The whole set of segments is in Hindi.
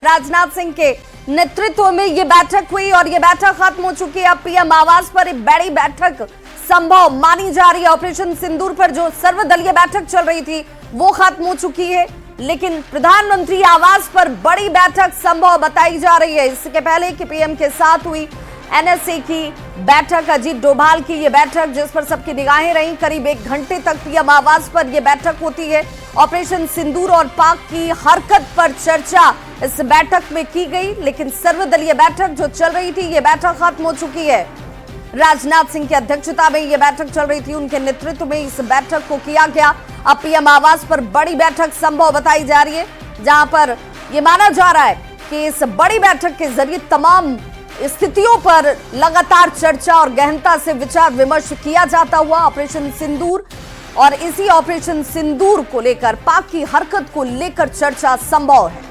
राजनाथ सिंह के नेतृत्व में ये बैठक हुई और ये बैठक खत्म हो चुकी है। अब पीएम आवास पर एक बड़ी बैठक संभव मानी जा रही है। ऑपरेशन सिंदूर पर जो सर्वदलीय बैठक चल रही थी वो खत्म हो चुकी है, लेकिन प्रधानमंत्री आवास पर बड़ी बैठक संभव बताई जा रही है। इसके पहले कि पीएम के साथ हुई एनएसए की बैठक, अजीत डोभाल की ये बैठक जिस पर सबकी निगाहें रहीं, करीब 1 घंटे तक पीएम आवास पर यह बैठक होती है। ऑपरेशन सिंदूर और पाक की हरकत पर चर्चा इस बैठक में की गई, लेकिन सर्वदलीय बैठक जो चल रही थी ये बैठक खत्म हो चुकी है। राजनाथ सिंह की अध्यक्षता में यह बैठक चल रही थी, उनके नेतृत्व में इस बैठक को किया गया। अब पीएम आवास पर बड़ी बैठक संभव बताई जा रही है, जहां पर यह माना जा रहा है कि इस बड़ी बैठक के जरिए तमाम स्थितियों पर लगातार चर्चा और गहनता से विचार विमर्श किया जाता हुआ ऑपरेशन सिंदूर और इसी ऑपरेशन सिंदूर को लेकर, पाक की हरकत को लेकर चर्चा संभव है।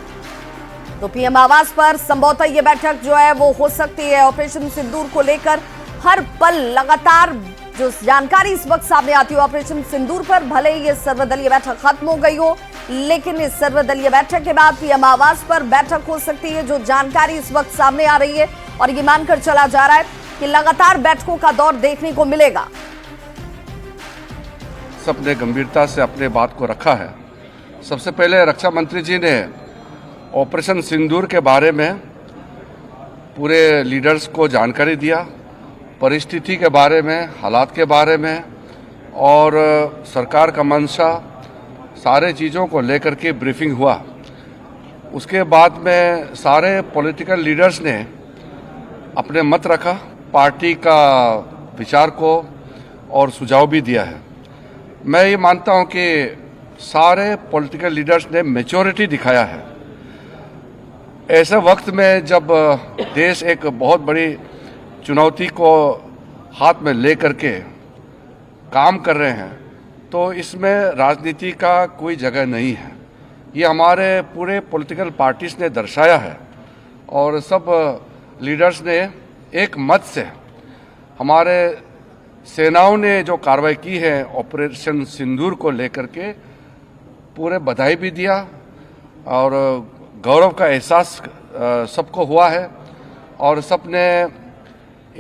तो पीएम आवास पर संभवतः यह बैठक जो है वो हो सकती है। ऑपरेशन सिंदूर को लेकर हर पल लगातार जो जानकारी इस वक्त सामने आती है ऑपरेशन सिंदूर पर, भले ही ये सर्वदलीय बैठक खत्म हो गई हो, लेकिन इस सर्वदलीय बैठक के बाद पीएम आवास पर बैठक हो सकती है। जो जानकारी इस वक्त सामने आ रही है और ये मानकर चला जा रहा है कि लगातार बैठकों का दौर देखने को मिलेगा। सबने गंभीरता से अपने बात को रखा है। सबसे पहले रक्षा मंत्री जी ने ऑपरेशन सिंदूर के बारे में पूरे लीडर्स को जानकारी दिया, परिस्थिति के बारे में, हालात के बारे में और सरकार का मंशा, सारे चीज़ों को लेकर के ब्रीफिंग हुआ। उसके बाद में सारे पॉलिटिकल लीडर्स ने अपने मत रखा, पार्टी का विचार को और सुझाव भी दिया है। मैं ये मानता हूं कि सारे पॉलिटिकल लीडर्स ने मैच्योरिटी दिखाया है। ऐसे वक्त में जब देश एक बहुत बड़ी चुनौती को हाथ में लेकर के काम कर रहे हैं, तो इसमें राजनीति का कोई जगह नहीं है। ये हमारे पूरे पॉलिटिकल पार्टीज ने दर्शाया है और सब लीडर्स ने एक मत से, हमारे सेनाओं ने जो कार्रवाई की है ऑपरेशन सिंदूर को लेकर के, पूरे बधाई भी दिया और गौरव का एहसास सबको हुआ है और सबने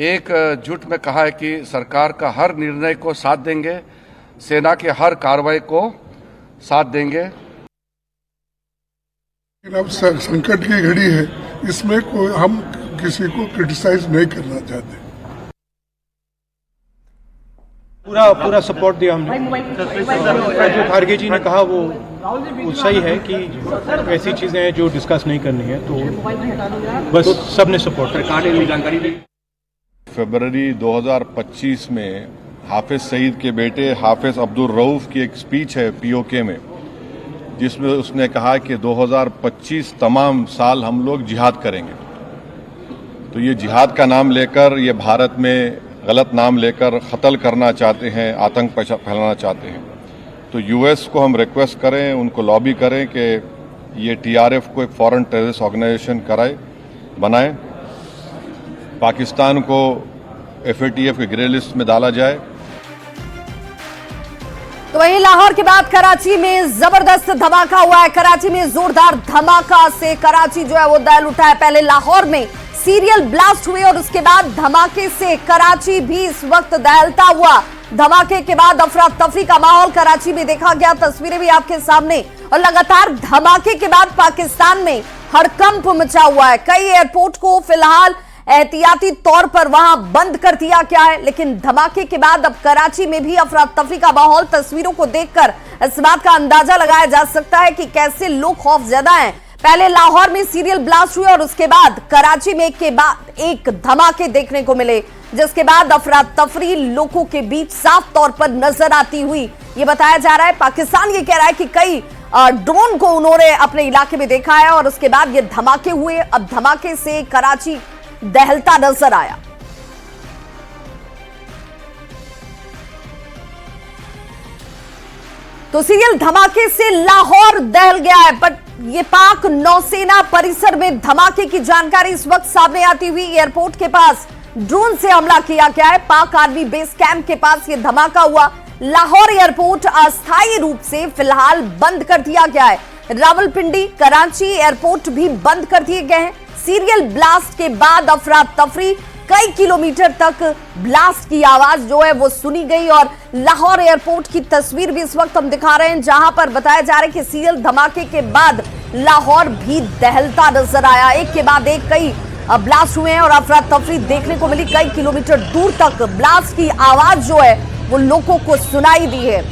एक जुट में कहा है कि सरकार का हर निर्णय को साथ देंगे, सेना के हर कार्रवाई को साथ देंगे। अब संकट की घड़ी है, इसमें कोई हम किसी को क्रिटिसाइज नहीं करना चाहते। पूरा सपोर्ट दिया हमने। जो खारगे जी ने कहा वो सही है कि ऐसी चीजें हैं जो डिस्कस नहीं करनी है, तो बस सबने सपोर्ट। सरकार ने जानकारी दी। फरवरी 2025 में हाफिज सईद के बेटे हाफिज अब्दुल रऊफ की एक स्पीच है पीओके में, जिसमें उसने कहा कि 2025 तमाम साल हम लोग जिहाद करेंगे। तो ये जिहाद का नाम लेकर, ये भारत में गलत नाम लेकर कत्ल करना चाहते हैं, आतंक फैलाना चाहते हैं। तो यूएस को हम रिक्वेस्ट करें, उनको लॉबी करें कि ये टीआरएफ को एक फॉरेन टेररिस्ट ऑर्गेनाइजेशन बनाए, पाकिस्तान को एफएटीएफ के ग्रे लिस्ट में डाला जाए। तो वहीं लाहौर के बाद कराची में जबरदस्त धमाका हुआ है। कराची में जोरदार धमाका से कराची जो है वो दहल उठा है। पहले लाहौर में सीरियल ब्लास्ट हुए और उसके बाद धमाके से कराची भी इस वक्त दहलता हुआ। धमाके के बाद अफरा तफरी का माहौल कराची में देखा गया, तस्वीरें भी आपके सामने। और लगातार धमाके के बाद पाकिस्तान में हड़कंप मचा हुआ है। कई एयरपोर्ट को फिलहाल एहतियाती तौर पर वहां बंद कर दिया गया है, लेकिन धमाके के बाद अब कराची में भी अफरा तफरी का माहौल। तस्वीरों को देखकर इस बात का अंदाजा लगाया जा सकता है कि कैसे लोग खौफजदा हैं। पहले लाहौर में सीरियल ब्लास्ट हुए और उसके बाद कराची में के बाद एक धमाके देखने को मिले, जिसके बाद अफरा तफरी लोगों के बीच साफ तौर पर नजर आती हुई ये बताया जा रहा है। पाकिस्तान ये कह रहा है कि कई ड्रोन को उन्होंने अपने इलाके में देखा है और उसके बाद ये धमाके हुए। अब धमाके से कराची दहलता नजर आया। तो सीरियल धमाके से लाहौर दहल गया है, बट ये पाक नौसेना परिसर में धमाके की जानकारी इस वक्त सामने आती हुई। एयरपोर्ट के पास ड्रोन से हमला किया गया है। पाक आर्मी बेस कैंप के पास ये धमाका हुआ। लाहौर एयरपोर्ट अस्थायी रूप से फिलहाल बंद कर दिया गया है। रावलपिंडी, कराची एयरपोर्ट भी बंद कर दिए गए हैं। सीरियल ब्लास्ट के बाद अफरा तफरी, कई किलोमीटर तक ब्लास्ट की आवाज जो है वो सुनी गई और लाहौर एयरपोर्ट की तस्वीर भी इस वक्त हम दिखा रहे हैं, जहां पर बताया जा रहा है कि सीरियल धमाके के बाद लाहौर भी दहलता नजर आया। एक के बाद एक कई ब्लास्ट हुए हैं और अफरा तफरी देखने को मिली। कई किलोमीटर दूर तक ब्लास्ट की आवाज जो है वो लोगों को सुनाई दी है।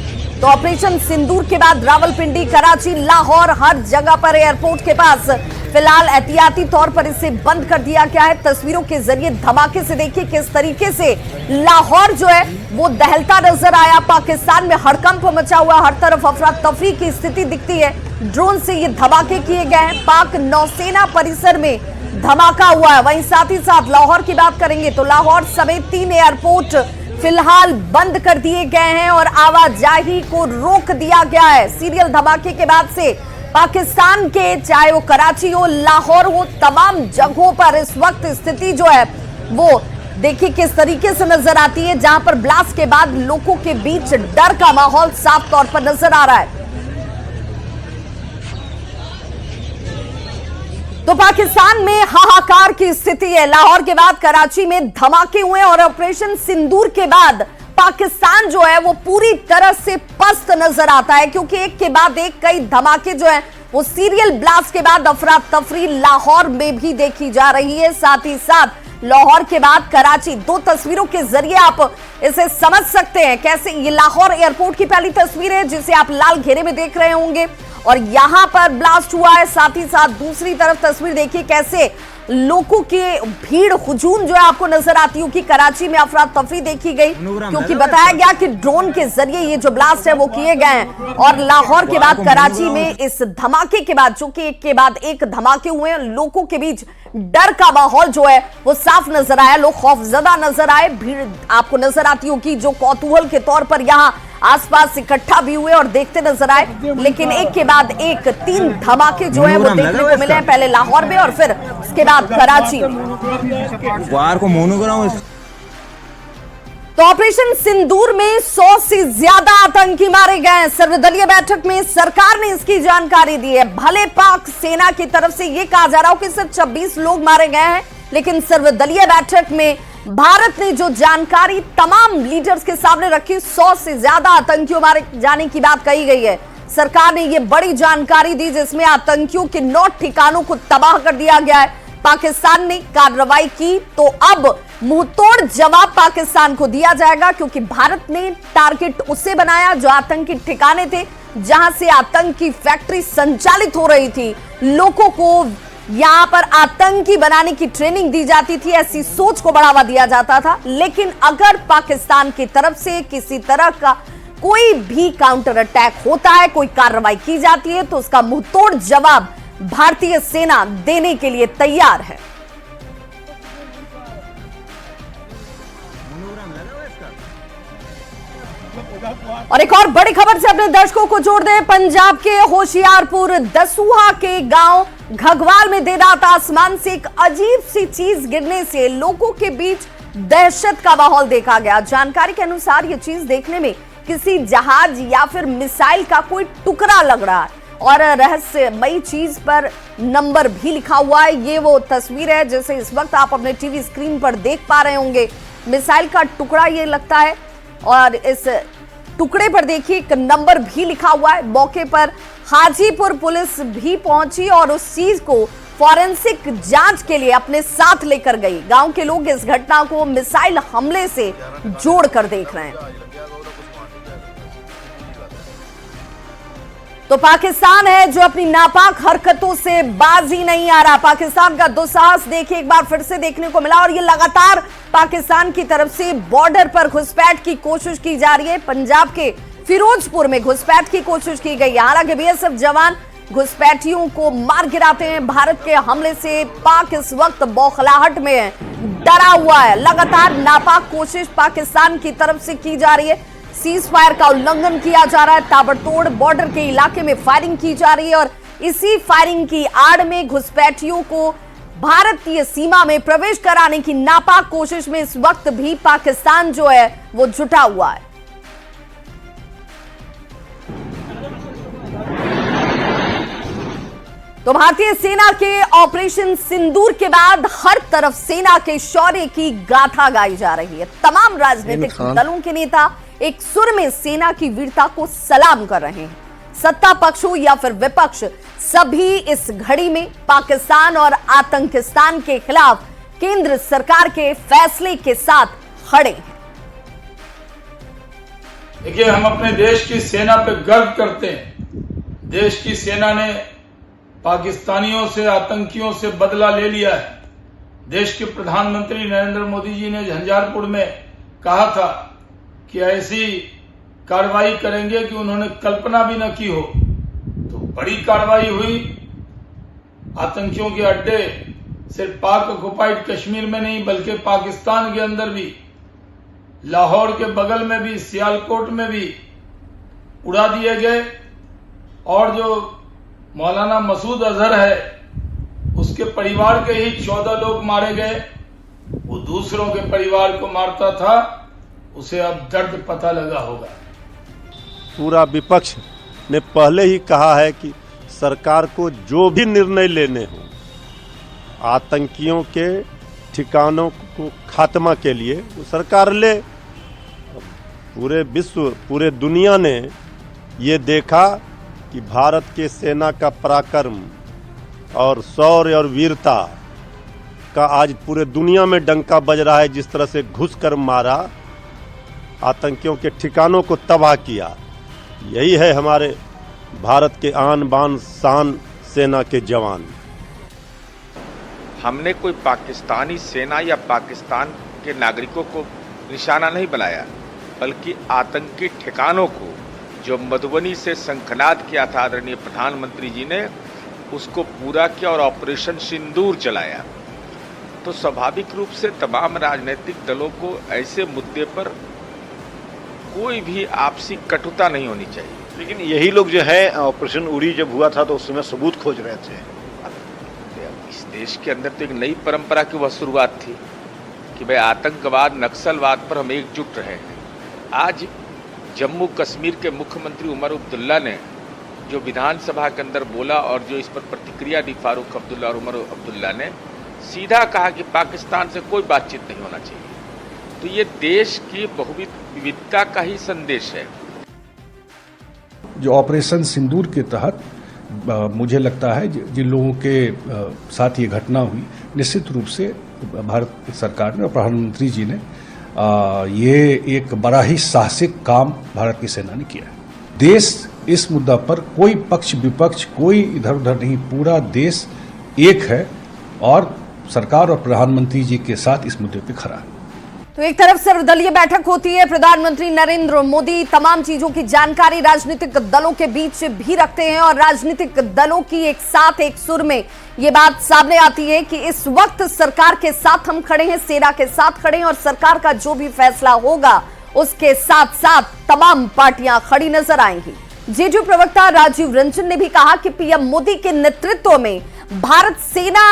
तो ऑपरेशन सिंदूर के बाद रावलपिंडी, कराची, लाहौर, हर जगह पर एयरपोर्ट के पास फिलहाल एहतियाती तौर पर इसे बंद कर दिया गया है। तस्वीरों के जरिए धमाके से देखिए किस तरीके से लाहौर जो है वो दहलता नजर आया। पाकिस्तान में हड़कंप मचा हुआ, हर तरफ अफरा तफरी की स्थिति दिखती है। ड्रोन से ये धमाके किए गए हैं। पाक नौसेना परिसर में धमाका हुआ है। वहीं साथ ही साथ लाहौर की बात करेंगे तो लाहौर समेत 3 एयरपोर्ट फिलहाल बंद कर दिए गए हैं और आवाजाही को रोक दिया गया है। सीरियल धमाके के बाद से पाकिस्तान के, चाहे वो कराची हो, लाहौर हो, तमाम जगहों पर इस वक्त स्थिति जो है वो देखिए किस तरीके से नजर आती है, जहां पर ब्लास्ट के बाद लोगों के बीच डर का माहौल साफ तौर पर नजर आ रहा है। तो पाकिस्तान में हाहाकार की स्थिति है। लाहौर के बाद कराची में धमाके हुए और ऑपरेशन सिंदूर के बाद पाकिस्तान जो है वो पूरी तरह से पस्त नजर आता है, क्योंकि एक के बाद एक कई धमाके जो है वो सीरियल ब्लास्ट के बाद अफरा तफरी लाहौर में भी देखी जा रही है। साथ ही साथ लाहौर के बाद कराची, 2 तस्वीरों के जरिए आप इसे समझ सकते हैं कैसे। ये लाहौर एयरपोर्ट की पहली तस्वीर है जिसे आप लाल घेरे में देख रहे होंगे और यहां पर ब्लास्ट हुआ है। साथ ही साथ दूसरी तरफ तस्वीर देखिए कैसे लोगों की भीड़ हुजूम जो है आपको नजर आती होगी। कराची में अफरा तफरी देखी गई क्योंकि बताया गया कि ड्रोन के जरिए ये जो ब्लास्ट है वो किए गए हैं। और लाहौर के बाद कराची में इस धमाके के बाद, जो कि एक के बाद एक धमाके हुए, लोगों के बीच डर का माहौल जो है वो साफ नजर आया। लोग खौफजदा नजर आए। भीड़ आपको नजर आती होगी जो कौतूहल के तौर पर यहाँ आसपास इकट्ठा भी हुए और देखते नजर आए। लेकिन एक के बाद एक 3 धमाके जो है वो देखने को मिले हैं, पहले लाहौर में और फिर उसके बाद कराची में। तो ऑपरेशन सिंदूर में 100 से ज्यादा आतंकी मारे गए हैं। सर्वदलीय बैठक में सरकार ने इसकी जानकारी दी है। भले पाक सेना की तरफ से यह कहा जा रहा हो कि सिर्फ 26 लोग मारे गए हैं, लेकिन सर्वदलीय बैठक में भारत ने जो जानकारी तमाम लीडर्स के सामने रखी, 100 से ज्यादा आतंकियों मारे जाने की बात कही गई है। सरकार ने यह बड़ी जानकारी दी जिसमें आतंकियों के 9 ठिकानों को तबाह कर दिया गया है। पाकिस्तान ने कार्रवाई की तो अब मुंहतोड़ जवाब पाकिस्तान को दिया जाएगा, क्योंकि भारत ने टारगेट उसे बनाया जो आतंकी ठिकाने थे, जहां से आतंकी फैक्ट्री संचालित हो रही थी। लोगों को यहां पर आतंकी बनाने की ट्रेनिंग दी जाती थी, ऐसी सोच को बढ़ावा दिया जाता था। लेकिन अगर पाकिस्तान की तरफ से किसी तरह का कोई भी काउंटर अटैक होता है, कोई कार्रवाई की जाती है, तो उसका मुंहतोड़ जवाब भारतीय सेना देने के लिए तैयार है। और एक और बड़ी खबर से अपने दर्शकों को जोड़ दें। पंजाब के होशियारपुर दसूहा के गांव घगवाल में देर रात आसमान से एक अजीब सी चीज गिरने से लोगों के बीच दहशत का माहौल देखा गया। जानकारी के अनुसार यह चीज देखने में किसी जहाज या फिर मिसाइल का कोई टुकड़ा लग रहा है और रहस्यमयी चीज पर नंबर भी लिखा हुआ है। ये वो तस्वीर है जिसे इस वक्त आप अपने टीवी स्क्रीन पर देख पा रहे होंगे। मिसाइल का टुकड़ा ये लगता है और इस टुकड़े पर देखिए एक नंबर भी लिखा हुआ है। मौके पर हाजीपुर पुलिस भी पहुंची और उस चीज को फॉरेंसिक जांच के लिए अपने साथ लेकर गई। गांव के लोग इस घटना को मिसाइल हमले से जोड़कर देख रहे हैं। तो पाकिस्तान है जो अपनी नापाक हरकतों से बाजी नहीं आ रहा। पाकिस्तान का दुस्साहस देखिए एक बार फिर से देखने को मिला और ये लगातार पाकिस्तान की तरफ से बॉर्डर पर घुसपैठ की कोशिश की जा रही है। पंजाब के फिरोजपुर में घुसपैठ की कोशिश की गई। हालांकि बीएसएफ जवान घुसपैठियों को मार गिराते हैं। भारत के हमले से पाक इस वक्त बौखलाहट में है, डरा हुआ है। लगातार नापाक कोशिश पाकिस्तान की तरफ से की जा रही है। सीज फायर का उल्लंघन किया जा रहा है। ताबड़तोड़ बॉर्डर के इलाके में फायरिंग की जा रही है और इसी फायरिंग की आड़ में घुसपैठियों को भारतीय सीमा में प्रवेश कराने की नापाक कोशिश में इस वक्त भी पाकिस्तान जो है वो जुटा हुआ है। तो भारतीय सेना के ऑपरेशन सिंदूर के बाद हर तरफ सेना के शौर्य की गाथा गाई जा रही है। तमाम राजनीतिक दलों के नेता एक सुर में सेना की वीरता को सलाम कर रहे हैं। सत्ता पक्ष हो या फिर विपक्ष, सभी इस घड़ी में पाकिस्तान और आतंकिस्तान के खिलाफ केंद्र सरकार के फैसले के साथ खड़े हैं। देखिए, हम अपने देश की सेना पे गर्व करते हैं। देश की सेना ने पाकिस्तानियों से, आतंकियों से बदला ले लिया है। देश के प्रधानमंत्री नरेंद्र मोदी जी ने झंझारपुर में कहा था कि ऐसी कार्रवाई करेंगे कि उन्होंने कल्पना भी न की हो। तो बड़ी कार्रवाई हुई। आतंकियों के अड्डे सिर्फ पाक ऑक्युपाइड कश्मीर में नहीं बल्कि पाकिस्तान के अंदर भी, लाहौर के बगल में भी, सियालकोट में भी उड़ा दिए गए। और जो मौलाना मसूद अजहर है, उसके परिवार के ही 14 लोग मारे गए। वो दूसरों के परिवार को मारता था, उसे अब दर्द पता लगा होगा। पूरा विपक्ष ने पहले ही कहा है कि सरकार को जो भी निर्णय लेने हो आतंकियों के ठिकानों को खात्मा के लिए वो सरकार ले। पूरे विश्व, पूरे दुनिया ने ये देखा कि भारत के सेना का पराक्रम और शौर्य और वीरता का आज पूरे दुनिया में डंका बज रहा है। जिस तरह से घुसकर मारा, आतंकियों के ठिकानों को तबाह किया, यही है हमारे भारत के आन बान शान सेना के जवान। हमने कोई पाकिस्तानी सेना या पाकिस्तान के नागरिकों को निशाना नहीं बनाया, बल्कि आतंकी ठिकानों को जो मधुबनी से शंखनाद किया था आदरणीय प्रधानमंत्री जी ने, उसको पूरा किया और ऑपरेशन सिंदूर चलाया। तो स्वाभाविक रूप से तमाम राजनीतिक दलों को ऐसे मुद्दे पर कोई भी आपसी कटुता नहीं होनी चाहिए। लेकिन यही लोग जो है ऑपरेशन उड़ी जब हुआ था तो उस समय सबूत खोज रहे थे। इस देश के अंदर तो एक नई परंपरा की वह शुरुआत थी कि भाई आतंकवाद, नक्सलवाद पर हम एकजुट रहे हैं। आज जम्मू कश्मीर के मुख्यमंत्री उमर अब्दुल्ला ने जो विधानसभा के अंदर बोला और जो इस पर प्रतिक्रिया दी फारूक अब्दुल्ला और उमर अब्दुल्ला ने, सीधा कहा कि पाकिस्तान से कोई बातचीत नहीं होना चाहिए। तो ये देश की बहुविधता का ही संदेश है। जो ऑपरेशन सिंदूर के तहत मुझे लगता है जिन लोगों के साथ ये घटना हुई, निश्चित रूप से भारत सरकार ने और प्रधानमंत्री जी ने ये एक बड़ा ही साहसिक काम भारत की सेना ने किया है। देश इस मुद्दा पर कोई पक्ष विपक्ष कोई इधर उधर नहीं, पूरा देश एक है और सरकार और प्रधानमंत्री जी के साथ इस मुद्दे पे खड़ा है। तो एक तरफ सर्वदलीय बैठक होती है, प्रधानमंत्री नरेंद्र मोदी तमाम चीजों की जानकारी राजनीतिक दलों के बीच भी रखते हैं और राजनीतिक दलों की एक साथ एक सुर में ये बात सामने आती है कि इस वक्त सरकार के साथ हम खड़े हैं, सेना के साथ खड़े हैं और सरकार का जो भी फैसला होगा उसके साथ साथ तमाम पार्टियां खड़ी नजर आएंगी। जेडीयू प्रवक्ता राजीव रंजन ने भी कहा कि पीएम मोदी के नेतृत्व में भारत सेना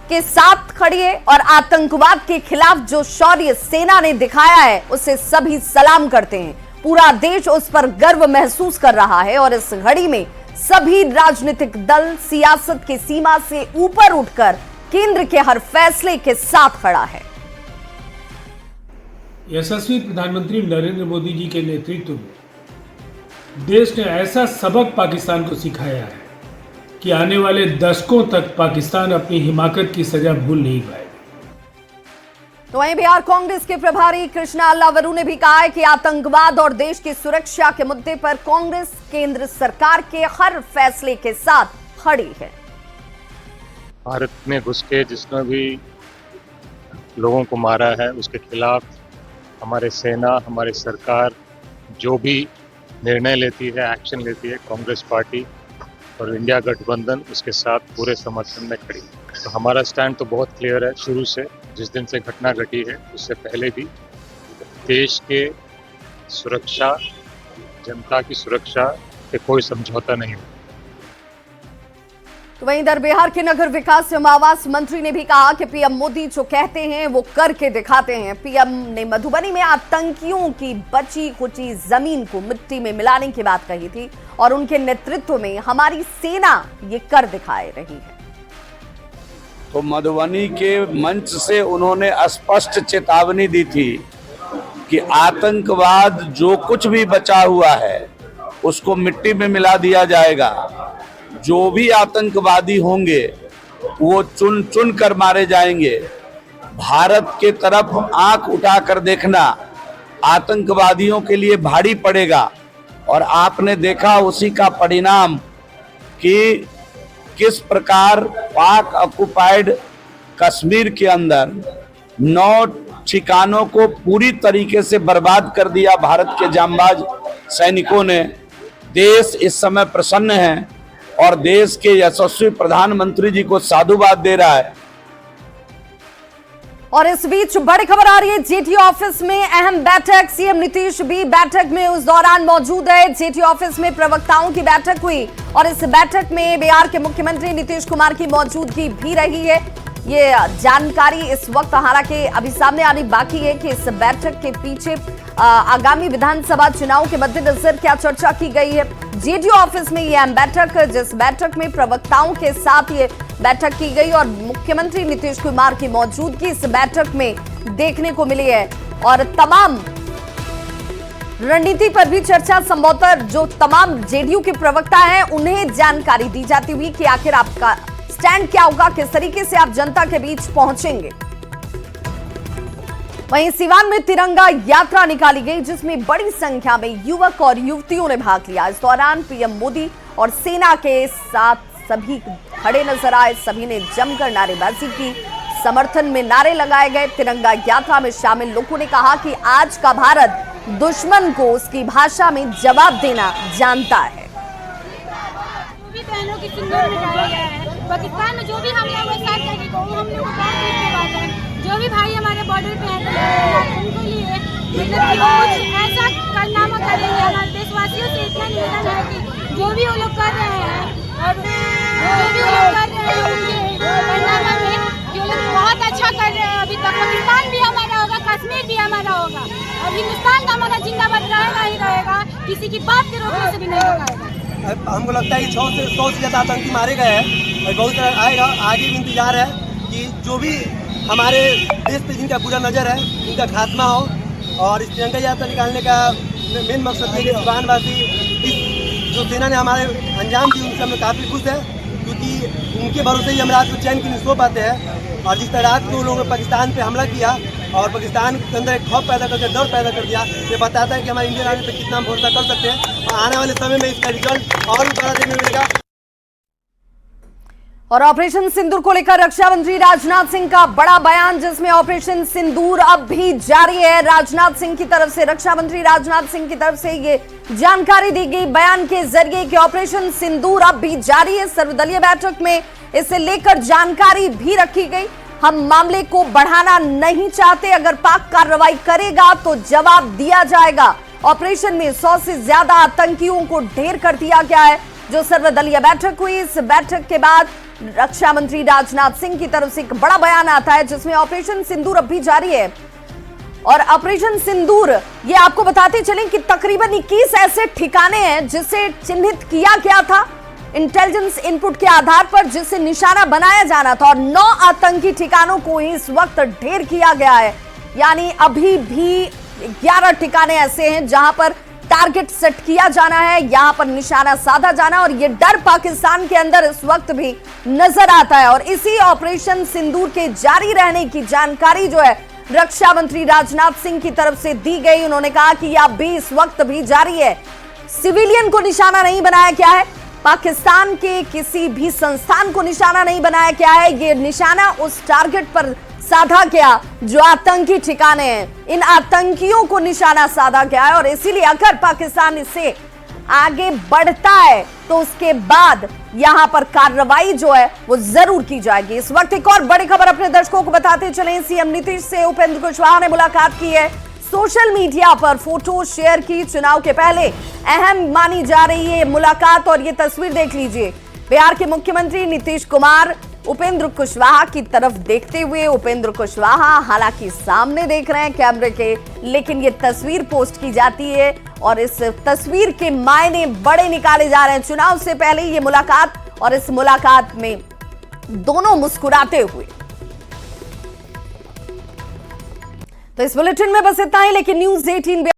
के साथ खड़ी है और आतंकवाद के खिलाफ जो शौर्य सेना ने दिखाया है उसे सभी सलाम करते हैं। पूरा देश उस पर गर्व महसूस कर रहा है और इस घड़ी में सभी राजनीतिक दल सियासत की सीमा से ऊपर उठकर केंद्र के हर फैसले के साथ खड़ा है। यशस्वी प्रधानमंत्री नरेंद्र मोदी जी के नेतृत्व में देश ने ऐसा सबक पाकिस्तान को सिखाया है कि आने वाले दशकों तक पाकिस्तान अपनी हिमाकत की सजा भूल नहीं पाएगा। तो वहीं बिहार कांग्रेस के प्रभारी कृष्णा अल्लावरू ने भी कहा है कि आतंकवाद और देश की सुरक्षा के मुद्दे पर कांग्रेस केंद्र सरकार के हर फैसले के साथ खड़ी है। भारत में घुस के जिसने भी लोगों को मारा है उसके खिलाफ हमारे सेना, हमारी सरकार जो भी निर्णय लेती है, एक्शन लेती है, कांग्रेस पार्टी और इंडिया गठबंधन उसके साथ पूरे समर्थन में खड़ी है। तो हमारा स्टैंड तो बहुत क्लियर है शुरू से। जिस दिन से घटना घटी है उससे पहले भी देश के सुरक्षा, जनता की सुरक्षा पे कोई समझौता नहीं हुआ। तो वहीं इधर बिहार के नगर विकास एवं आवास मंत्री ने भी कहा कि पीएम मोदी जो कहते हैं वो करके दिखाते हैं। पीएम ने मधुबनी में आतंकियों की बची खुची जमीन को मिट्टी में मिलाने की बात कही थी और उनके नेतृत्व में हमारी सेना ये कर दिखाए रही है। तो मधुबनी के मंच से उन्होंने स्पष्ट चेतावनी दी थी कि आतंकवाद जो कुछ भी बचा हुआ है उसको मिट्टी में मिला दिया जाएगा। जो भी आतंकवादी होंगे वो चुन चुन कर मारे जाएंगे। भारत के तरफ आंख उठाकर देखना आतंकवादियों के लिए भारी पड़ेगा। और आपने देखा उसी का परिणाम कि किस प्रकार पाक ऑक्युपाइड कश्मीर के अंदर 9 ठिकानों को पूरी तरीके से बर्बाद कर दिया भारत के जांबाज सैनिकों ने। देश इस समय प्रसन्न है और देश के यशस्वी प्रधानमंत्री जी को साधुवाद दे रहा है। और इस बीच बड़ी खबर आ रही है, जेटी ऑफिस में अहम बैठक। सीएम नीतीश भी बैठक में उस दौरान मौजूद है। जेटी ऑफिस में प्रवक्ताओं की बैठक हुई और इस बैठक में बिहार के मुख्यमंत्री नीतीश कुमार की मौजूदगी भी रही है। ये जानकारी इस वक्त हालांकि अभी सामने आनी बाकी है कि इस बैठक के पीछे आगामी विधानसभा चुनाव के मद्देनजर क्या चर्चा की गई है। जेटी ऑफिस में यह अहम बैठक, जिस बैठक में प्रवक्ताओं के साथ ये बैठक की गई और मुख्यमंत्री नीतीश कुमार की मौजूदगी इस बैठक में देखने को मिली है। और तमाम रणनीति पर भी चर्चा, संभवतः जो तमाम जेडीयू के प्रवक्ता हैं उन्हें जानकारी दी जाती हुई कि आखिर आपका स्टैंड क्या होगा, किस तरीके से आप जनता के बीच पहुंचेंगे। वहीं सिवान में तिरंगा यात्रा निकाली गई जिसमें बड़ी संख्या में युवक और युवतियों ने भाग लिया। इस दौरान पीएम मोदी और सेना के साथ सभी खड़े नजर आए। सभी ने जमकर नारेबाजी की, समर्थन में नारे लगाए गए। तिरंगा यात्रा में शामिल लोगों ने कहा कि आज का भारत दुश्मन को उसकी भाषा में जवाब देना जानता है। बहनों की सिंदूर मिटाया गया है। पाकिस्तान में जो भी हमला हुआ साथ जाके को हम लोग को बहुत दुख की बात है। जो भी भाई हमारे बॉर्डर पे हैं उनको लिए मतलब कि वो कुछ ऐसा कारनामा करेंगे। हमारे देशवासियों से इतना निवेदन है कि जो भी वो लोग कर रहे हैं और जो भी वो लोग कर रहे हैं उनके कारनामा में जो लोग बहुत अच्छा कर रहे हैं। अभी तक पाकिस्तान भी हमारा होगा, कश्मीर भी हमारा होगा और हिंदुस्तान का हमारा जिंदाबाद रहेगा ही रहेगा। किसी की बात के रोकने से भी नहीं रुकाएगा। हमको लगता है कि 100 से ज़्यादा आतंकी मारे गए हैं और बहुत सारा आएगा। आगे भी इंतजार है कि जो भी हमारे देश पे जिनका बुरा नज़र है उनका खात्मा हो। और इस तिरंगा यात्रा निकालने का मेन मकसद है कि सिवानवासी इस जो सेना ने हमारे अंजाम दी उनसे हम काफ़ी खुश है, क्योंकि उनके भरोसे ही हम रात को चैन की नींद सो पाते हैं। और जिस तरह रात को लोगों ने पाकिस्तान पे हमला किया और पाकिस्तान के अंदर एक खौफ पैदा करके डर पैदा कर दिया, ये बताता है कि हमारे इंडियन आर्मी पे कितना हम भरोसा कर सकते हैं। और आने वाले समय में इसका रिजल्ट और भी बड़ा देखने मिलेगा। और ऑपरेशन सिंदूर को लेकर रक्षा मंत्री राजनाथ सिंह का बड़ा बयान, जिसमें ऑपरेशन सिंदूर अब भी जारी है। राजनाथ सिंह की तरफ से, रक्षा मंत्री राजनाथ सिंह की तरफ से ये जानकारी दी गई बयान के जरिए कि ऑपरेशन सिंदूर अब भी जारी है। सर्वदलीय बैठक में इसे लेकर जानकारी भी रखी गई। हम मामले को बढ़ाना नहीं चाहते, अगर पाक कार्रवाई करेगा तो जवाब दिया जाएगा। ऑपरेशन में 100 से ज्यादा आतंकियों को ढेर कर दिया गया है। जो सर्वदलीय बैठक हुई, इस बैठक के बाद रक्षा मंत्री राजनाथ सिंह की तरफ से एक बड़ा बयान आता है जिसमें ऑपरेशन सिंदूर अब भी जारी है। और ऑपरेशन सिंदूर, ये आपको बताते चलें कि तकरीबन 21 ऐसे ठिकाने हैं जिसे चिन्हित किया गया था इंटेलिजेंस इनपुट के आधार पर, जिसे निशाना बनाया जाना था। और 9 आतंकी ठिकानों को इस वक्त ढेर किया गया है। यानी अभी भी 11 ठिकाने ऐसे हैं जहां पर टारगेट सेट किया जाना है, यहां पर निशाना साधा जाना। और ये डर पाकिस्तान के अंदर इस वक्त भी नजर आता है। और इसी ऑपरेशन सिंदूर के जारी रहने की जानकारी जो है रक्षा मंत्री राजनाथ सिंह की तरफ से दी गई। उन्होंने कहा कि यह भी इस वक्त भी जारी है। सिविलियन को निशाना नहीं बनाया गया है, पाकिस्तान के किसी भी संस्थान को निशाना नहीं बनाया गया है। ये निशाना उस टारगेट पर साधा गया जो आतंकी ठिकाने हैं, इन आतंकियों को निशाना साधा गया है। और इसीलिए अगर पाकिस्तान इससे आगे बढ़ता है तो उसके बाद यहां पर कार्रवाई जो है वो जरूर की जाएगी। इस वक्त एक और बड़ी खबर अपने दर्शकों को बताते चलें। सीएम नीतीश से उपेंद्र कुशवाहा ने मुलाकात की है, सोशल मीडिया पर फोटो शेयर की। चुनाव के पहले अहम मानी जा रही है मुलाकात और ये तस्वीर देख लीजिए। बिहार के मुख्यमंत्री नीतीश कुमार उपेंद्र कुशवाहा की तरफ देखते हुए उपेंद्र कुशवाहा हालांकि सामने देख रहे हैं कैमरे के, लेकिन ये तस्वीर पोस्ट की जाती है और इस तस्वीर के मायने बड़े निकाले जा रहे हैं। चुनाव से पहले ये मुलाकात और इस मुलाकात में दोनों मुस्कुराते हुए। तो इस बुलेटिन में बस इतना ही, लेकिन न्यूज़ 18